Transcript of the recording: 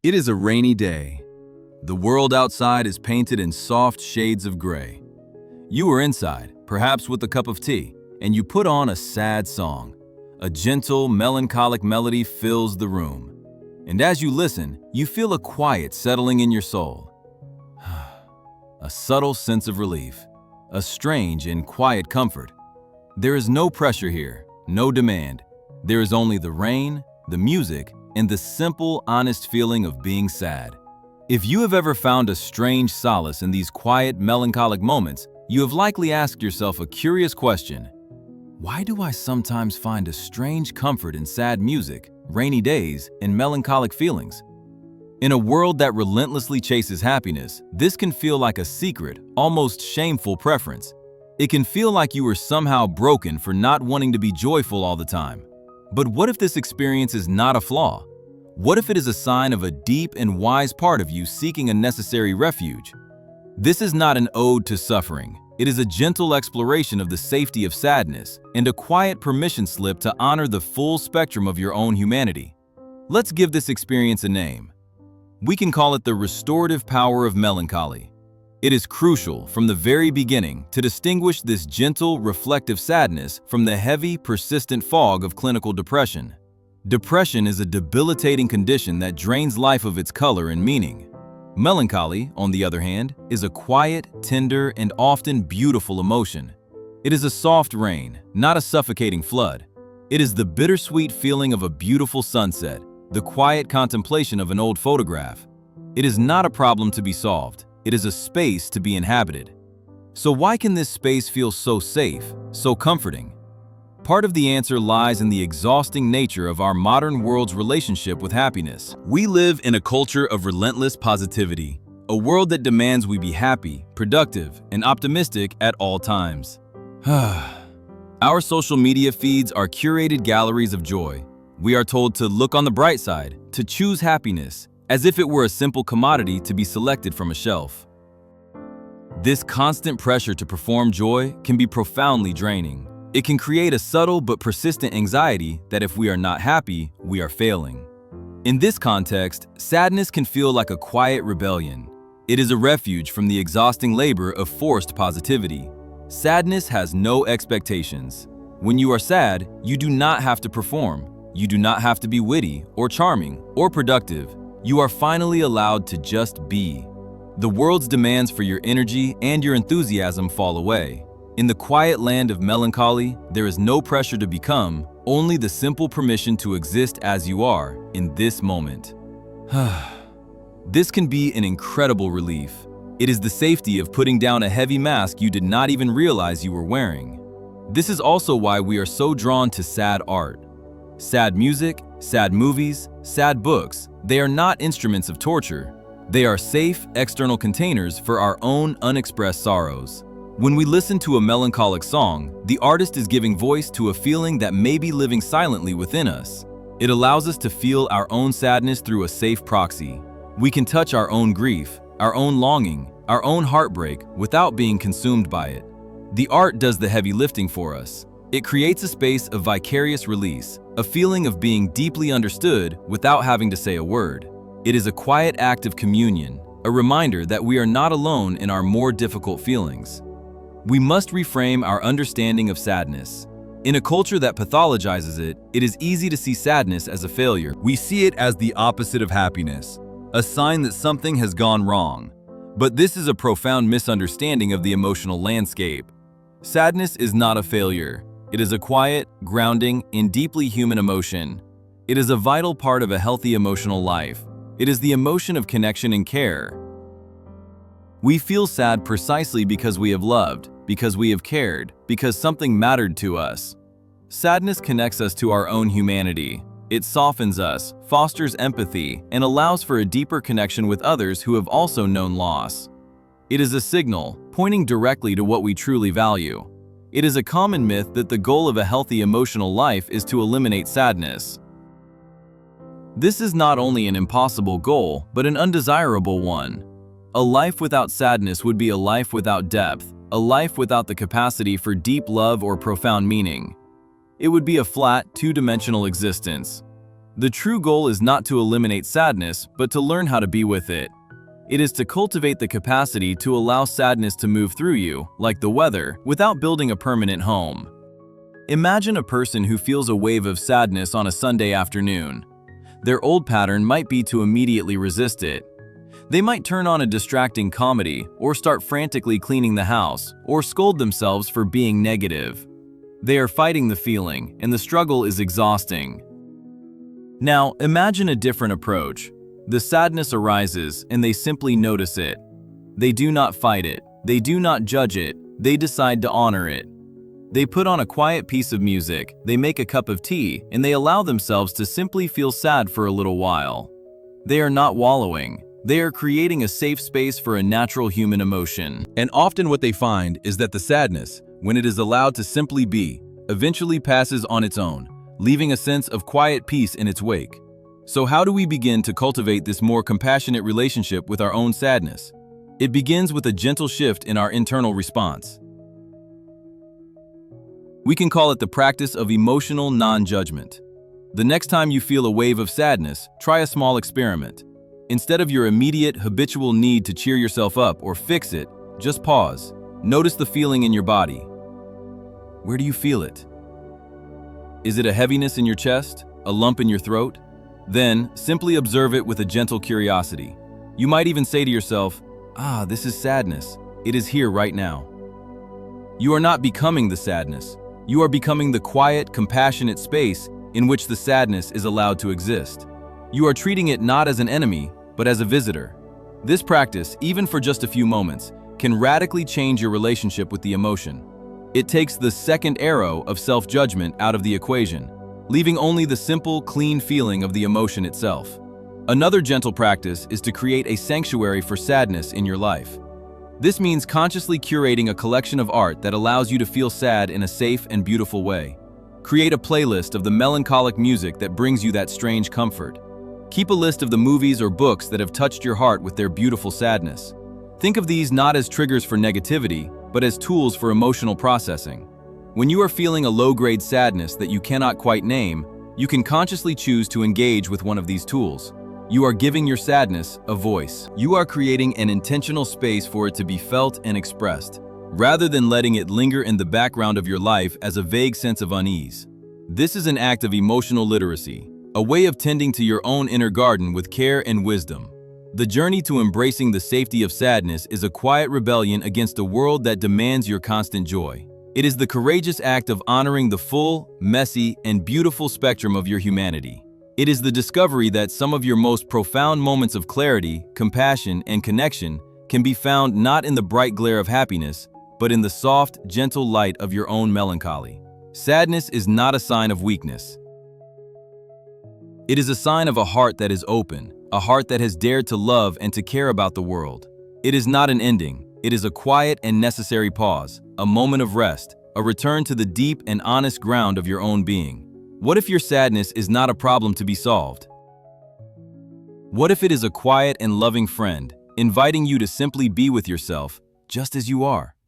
It is a rainy day. The world outside is painted in soft shades of gray. You are inside, perhaps with a cup of tea, and you put on a sad song. A gentle, melancholic melody fills the room. And as you listen, you feel a quiet settling in your soul. A subtle sense of relief, a strange and quiet comfort. There is no pressure here, no demand. There is only the rain, the music, and the simple, honest feeling of being sad. If you have ever found a strange solace in these quiet, melancholic moments, you have likely asked yourself a curious question. Why do I sometimes find a strange comfort in sad music, rainy days, and melancholic feelings? In a world that relentlessly chases happiness, this can feel like a secret, almost shameful preference. It can feel like you are somehow broken for not wanting to be joyful all the time. But what if this experience is not a flaw? What if it is a sign of a deep and wise part of you seeking a necessary refuge? This is not an ode to suffering. It is a gentle exploration of the safety of sadness and a quiet permission slip to honor the full spectrum of your own humanity. Let's give this experience a name. We can call it the restorative power of melancholy. It is crucial from the very beginning to distinguish this gentle, reflective sadness from the heavy, persistent fog of clinical depression. Depression is a debilitating condition that drains life of its color and meaning. Melancholy, on the other hand, is a quiet, tender, and often beautiful emotion. It is a soft rain, not a suffocating flood. It is the bittersweet feeling of a beautiful sunset, the quiet contemplation of an old photograph. It is not a problem to be solved. It is a space to be inhabited. So why can this space feel so safe, so comforting? Part of the answer lies in the exhausting nature of our modern world's relationship with happiness. We live in a culture of relentless positivity, a world that demands we be happy, productive, and optimistic at all times. Our social media feeds are curated galleries of joy. We are told to look on the bright side, to choose happiness, as if it were a simple commodity to be selected from a shelf. This constant pressure to perform joy can be profoundly draining. It can create a subtle but persistent anxiety that if we are not happy, we are failing. In this context, sadness can feel like a quiet rebellion. It is a refuge from the exhausting labor of forced positivity. Sadness has no expectations. When you are sad, you do not have to perform. You do not have to be witty or charming or productive. You are finally allowed to just be. The world's demands for your energy and your enthusiasm fall away. In the quiet land of melancholy, there is no pressure to become, only the simple permission to exist as you are in this moment. This can be an incredible relief. It is the safety of putting down a heavy mask you did not even realize you were wearing. This is also why we are so drawn to sad art. Sad music, sad movies, sad books, they are not instruments of torture. They are safe, external containers for our own unexpressed sorrows. When we listen to a melancholic song, the artist is giving voice to a feeling that may be living silently within us. It allows us to feel our own sadness through a safe proxy. We can touch our own grief, our own longing, our own heartbreak without being consumed by it. The art does the heavy lifting for us. It creates a space of vicarious release, a feeling of being deeply understood without having to say a word. It is a quiet act of communion, a reminder that we are not alone in our more difficult feelings. We must reframe our understanding of sadness. In a culture that pathologizes it, it is easy to see sadness as a failure. We see it as the opposite of happiness, a sign that something has gone wrong. But this is a profound misunderstanding of the emotional landscape. Sadness is not a failure. It is a quiet, grounding, and deeply human emotion. It is a vital part of a healthy emotional life. It is the emotion of connection and care. We feel sad precisely because we have loved, because we have cared, because something mattered to us. Sadness connects us to our own humanity. It softens us, fosters empathy, and allows for a deeper connection with others who have also known loss. It is a signal, pointing directly to what we truly value. It is a common myth that the goal of a healthy emotional life is to eliminate sadness. This is not only an impossible goal, but an undesirable one. A life without sadness would be a life without depth, a life without the capacity for deep love or profound meaning. It would be a flat, two-dimensional existence. The true goal is not to eliminate sadness, but to learn how to be with it. It is to cultivate the capacity to allow sadness to move through you, like the weather, without building a permanent home. Imagine a person who feels a wave of sadness on a Sunday afternoon. Their old pattern might be to immediately resist it. They might turn on a distracting comedy, or start frantically cleaning the house, or scold themselves for being negative. They are fighting the feeling, and the struggle is exhausting. Now, imagine a different approach. The sadness arises, and they simply notice it. They do not fight it. They do not judge it. They decide to honor it. They put on a quiet piece of music, they make a cup of tea, and they allow themselves to simply feel sad for a little while. They are not wallowing. They are creating a safe space for a natural human emotion. And often what they find is that the sadness, when it is allowed to simply be, eventually passes on its own, leaving a sense of quiet peace in its wake. So how do we begin to cultivate this more compassionate relationship with our own sadness? It begins with a gentle shift in our internal response. We can call it the practice of emotional non-judgment. The next time you feel a wave of sadness, try a small experiment. Instead of your immediate, habitual need to cheer yourself up or fix it, just pause. Notice the feeling in your body. Where do you feel it? Is it a heaviness in your chest? A lump in your throat? Then, simply observe it with a gentle curiosity. You might even say to yourself, this is sadness. It is here right now. You are not becoming the sadness. You are becoming the quiet, compassionate space in which the sadness is allowed to exist. You are treating it not as an enemy, but as a visitor. This practice, even for just a few moments, can radically change your relationship with the emotion. It takes the second arrow of self-judgment out of the equation, leaving only the simple, clean feeling of the emotion itself. Another gentle practice is to create a sanctuary for sadness in your life. This means consciously curating a collection of art that allows you to feel sad in a safe and beautiful way. Create a playlist of the melancholic music that brings you that strange comfort. Keep a list of the movies or books that have touched your heart with their beautiful sadness. Think of these not as triggers for negativity, but as tools for emotional processing. When you are feeling a low-grade sadness that you cannot quite name, you can consciously choose to engage with one of these tools. You are giving your sadness a voice. You are creating an intentional space for it to be felt and expressed, rather than letting it linger in the background of your life as a vague sense of unease. This is an act of emotional literacy, a way of tending to your own inner garden with care and wisdom. The journey to embracing the safety of sadness is a quiet rebellion against a world that demands your constant joy. It is the courageous act of honoring the full, messy, and beautiful spectrum of your humanity. It is the discovery that some of your most profound moments of clarity, compassion, and connection can be found not in the bright glare of happiness, but in the soft, gentle light of your own melancholy. Sadness is not a sign of weakness. It is a sign of a heart that is open, a heart that has dared to love and to care about the world. It is not an ending. It is a quiet and necessary pause, a moment of rest, a return to the deep and honest ground of your own being. What if your sadness is not a problem to be solved? What if it is a quiet and loving friend, inviting you to simply be with yourself, just as you are?